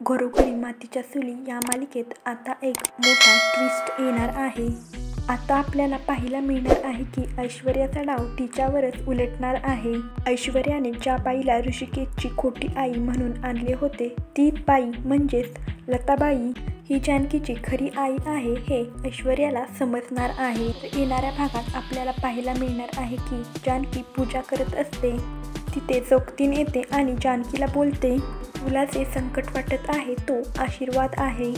घरोघरी मातीच्या चुली या मालिकेत आता एक मोठा ट्विस्ट येणार आहे। आता आपल्याला पाहायला मिळणार आहे की ऐश्वर्याचा डाव तिच्यावरच उलटणार आहे। ऐश्वर्याने ज्या बाईला ऋषिकेशची खोटी आई म्हणून आणले होते ती बाई म्हणजेच लताबाई ही जानकीची खरी आई आहे हे ऐश्वर्याला समजणार आहे। येणाऱ्या भागात आपल्याला पाहायला मिळणार आहे की जानकी पूजा करत असते। तिथे जोगतीन येते आणि जानकीला बोलते, तुला जे संकट वाटत आहे तो आशीर्वाद आहे।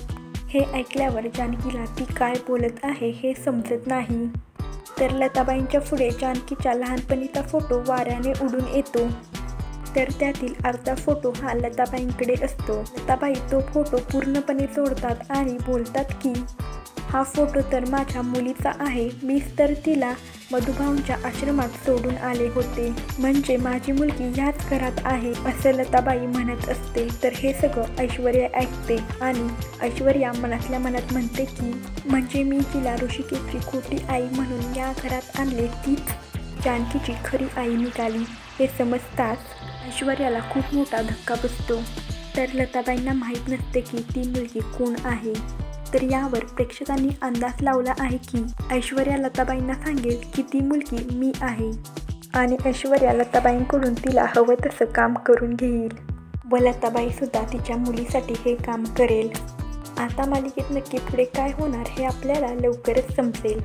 हे ऐकल्यावर जानकीला ती काय बोलत आहे हे समजत नाही। तर लताबाईंच्या पुढे जानकीच्या लहानपणीचा फोटो वाऱ्याने उडून येतो। तर त्यातील अर्धा फोटो हा लताबाईंकडे असतो। लताबाई तो फोटो पूर्णपणे तोडतात आणि बोलतात की हा फोटो तर माझ्या मुलीचा आहे, मीच तर तिला मधुभाऊंच्या आश्रमात सोडून आले होते, म्हणजे माझी मुलगी ह्याच घरात आहे असं लताबाई म्हणत असते। तर हे सगळं ऐश्वर्या ऐकते आणि ऐश्वर्या मनातल्या मनात म्हणते की म्हणजे मी तिला ऋषिकेशची खोटी आई म्हणून या घरात आणले, तीच जानकीची खरी आई निघाली। हे समजताच ऐश्वर्याला खूप मोठा धक्का बसतो। तर लताबाईंना माहीत नसते की ती मुलगी कोण आहे। तर यावर प्रेक्षकांनी अंदाज लावला आहे की ऐश्वर्या लताबाईंना सांगेल की ती मुलगी मी आहे आणि ऐश्वर्या लताबाईंकडून तिला हवं तसं काम करून घेईल व लताबाई सुद्धा तिच्या मुलीसाठी हे काम करेल। आता मालिकेत नक्की पुढे काय होणार हे आपल्याला लवकरच समजेल।